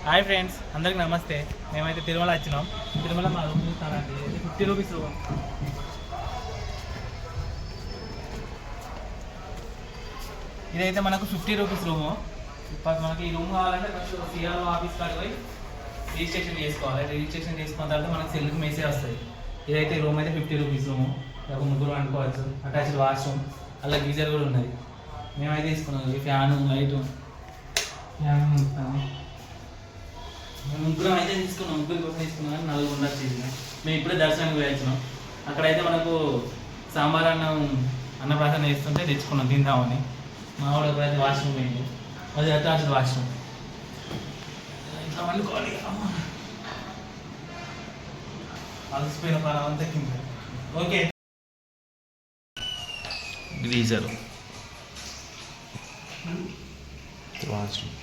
Hi friends, అందరికి నమస్తే. మేమైతే తిరుమల వచ్చినాం. తిరుమల మా రూమ్ చూస్తానండి, 50 రూపీస్ రూమ్. ఇదైతే మనకు 50 రూపీస్ రూము. మనకి ఈ రూమ్ కావాలంటే ఫస్ట్ సిఆర్ఓ ఆఫీస్ కాడికి పోయి రిజిస్ట్రేషన్ చేసుకోవాలి. రిజిస్ట్రేషన్ చేసుకున్న తర్వాత మనకి సెల్కి మెసేజ్ వస్తుంది. ఇదైతే రూమ్ అయితే 50 రూపీస్ రూము. ఒక ముగ్గురు అనుకోవచ్చు. అటాచ్డ్ వాష్రూమ్, అలా గీజర్ కూడా ఉన్నది. మేమైతే తీసుకున్నాం. ఈ ఫ్యాను, లైటు, ఫ్యాన్ మేము ముగ్గురం అయితే తీసుకున్నాం. ముగ్గురు కోసం తీసుకున్నాం కానీ 4 ఉండొచ్చు. మేము ఇప్పుడే దర్శనానికి పోయొచ్చినాం. అక్కడైతే మనకు సాంబార్ అన్నప్రాసన వేస్తుంటే తెచ్చుకున్నాం తిందామని. మా వాడు ఎప్పుడైతే వాష్రూమ్ పోయింది, అది అటాచ్డ్ వాష్రూమ్. ఇట్లా వండుకోవాలి. అలసిపోయిన ప్రాణం అంతా కింద. Okay, greaser washroom.